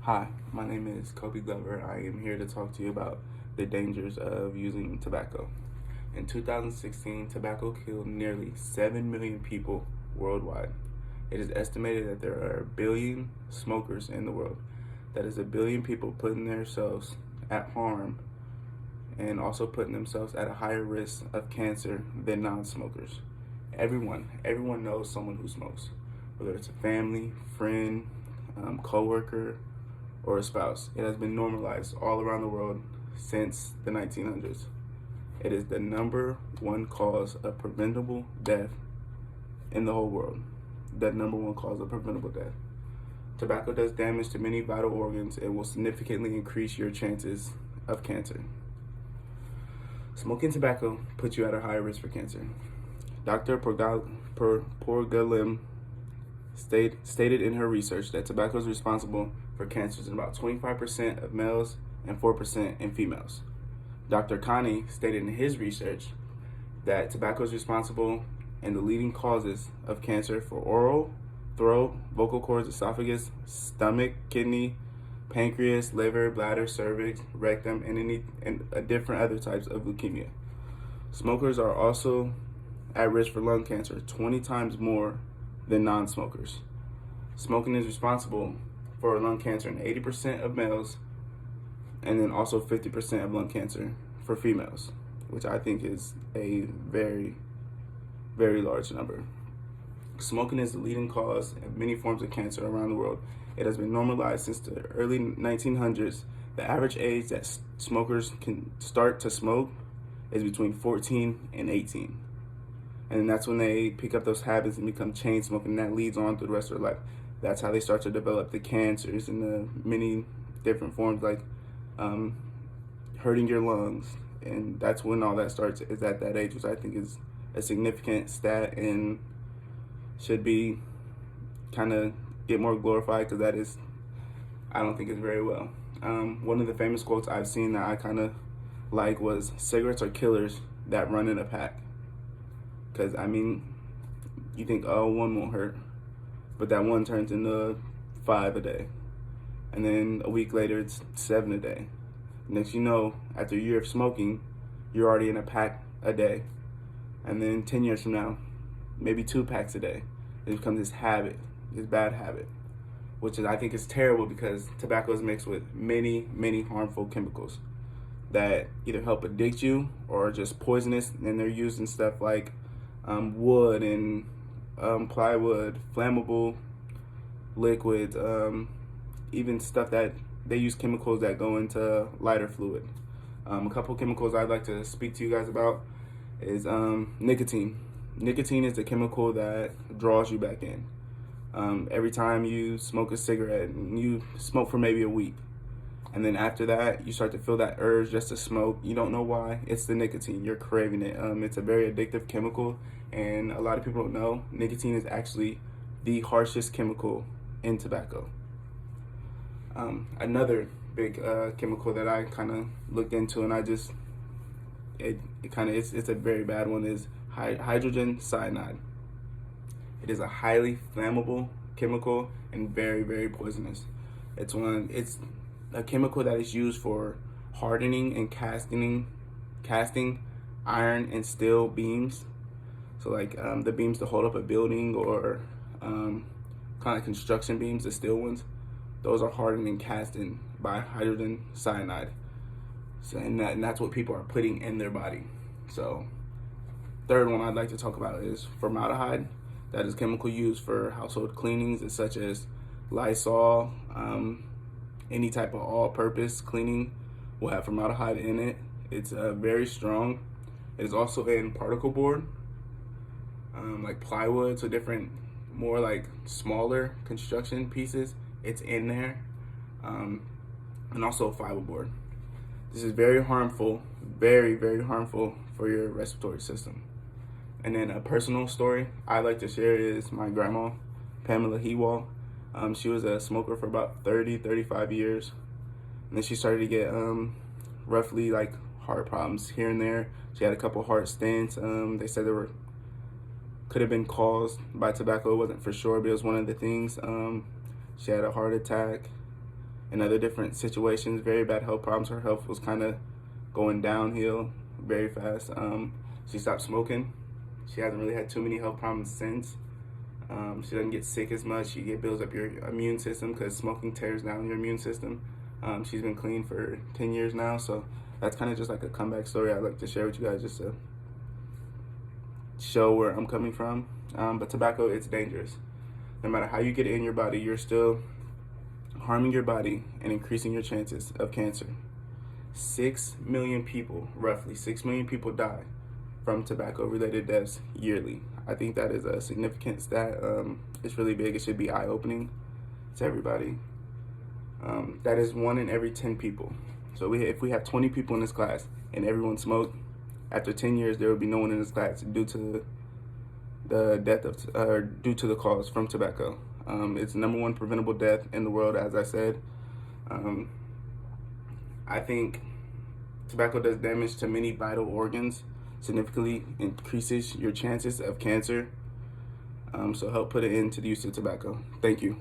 Hi, my name is Kobe Glover. I am here to talk to you about the dangers of using tobacco. In 2016, tobacco killed nearly 7 million people worldwide. It is estimated that there are a billion smokers in the world. That is a billion people putting themselves at harm and also putting themselves at a higher risk of cancer than non-smokers. Everyone knows someone who smokes, whether it's a family, friend, coworker, or a spouse. It has been normalized all around the world since the 1900s. It is the number one cause of preventable death in the whole world. The number one cause of preventable death. Tobacco does damage to many vital organs and will significantly increase your chances of cancer. Smoking tobacco puts you at a higher risk for cancer. Dr. Porgalim stated in her research that tobacco is responsible for cancers in about 25% of males and 4% in females. Dr. Kani stated in his research that tobacco is responsible in the leading causes of cancer for oral, throat, vocal cords, esophagus, stomach, kidney, pancreas, liver, bladder, cervix, rectum, and different other types of leukemia. Smokers are also at risk for lung cancer 20 times more than non-smokers. Smoking is responsible for lung cancer in 80% of males and then also 50% of lung cancer for females, which I think is a very, very large number. Smoking is the leading cause of many forms of cancer around the world. It has been normalized since the early 1900s. The average age that smokers can start to smoke is between 14 and 18. And that's when they pick up those habits and become chain smoking, and that leads on through the rest of their life. That's how they start to develop the cancers and the many different forms, like hurting your lungs. And that's when all that starts, is at that age, which I think is a significant stat and should be kind of get more glorified, because that is, I don't think it's very well. One of the famous quotes I've seen that I kind of like was, "Cigarettes are killers that run in a pack." Because, I mean, you think, oh, one won't hurt, but that one turns into 5 a day. And then a week later, it's 7 a day. Next you know, after a year of smoking, you're already in a pack a day. And then 10 years from now, maybe 2 packs a day. It becomes this habit, this bad habit, which I think is terrible, because tobacco is mixed with many, many harmful chemicals that either help addict you or are just poisonous. And they're used in stuff like wood and plywood, flammable liquids, even stuff that they use chemicals that go into lighter fluid. A couple chemicals I'd like to speak to you guys about is nicotine. Nicotine is the chemical that draws you back in. Every time you smoke a cigarette, and you smoke for maybe a week, and then after that, you start to feel that urge just to smoke. You don't know why. It's the nicotine. You're craving it. It's a very addictive chemical, and a lot of people don't know nicotine is actually the harshest chemical in tobacco. Another big chemical that I kind of looked into, and it's a very bad one, is hydrogen cyanide. It is a highly flammable chemical and very, very poisonous. It's a chemical that is used for hardening and casting iron and steel beams. So like the beams to hold up a building, or kind of construction beams, the steel ones, those are hardened and casted by hydrogen cyanide. So, and that's what people are putting in their body. So third one I'd like to talk about is formaldehyde. That is chemical used for household cleanings, such as Lysol. Any type of all-purpose cleaning will have formaldehyde in it. It's very strong. It is also in particle board, like plywood, so different, more like smaller construction pieces. It's in there, and also fiberboard. This is very harmful, very, very harmful for your respiratory system. And then a personal story I like to share is my grandma, Pamela Hewall. She was a smoker for about 35 years. And then she started to get roughly like heart problems here and there. She had a couple heart stents. They said could have been caused by tobacco. It wasn't for sure, but it was one of the things. She had a heart attack. in other different situations, very bad health problems. Her health was kind of going downhill very fast. She stopped smoking. She hasn't really had too many health problems since. She doesn't get sick as much. It builds up your immune system because smoking tears down your immune system. She's been clean for 10 years now, so that's kind of just like a comeback story I'd like to share with you guys just to show where I'm coming from. But tobacco, it's dangerous. No matter how you get it in your body, you're still harming your body and increasing your chances of cancer. 6 million people, roughly 6 million people die from tobacco-related deaths yearly. I think that is a significant stat. It's really big. It should be eye-opening to everybody. That is 1 in every 10 people. So if we have 20 people in this class and everyone smoked, after 10 years there would be no one in this class due to the death of due to the cause from tobacco. It's the #1 preventable death in the world, as I said. I think tobacco does damage to many vital organs, significantly increases your chances of cancer. So help put an end to the use of tobacco. Thank you.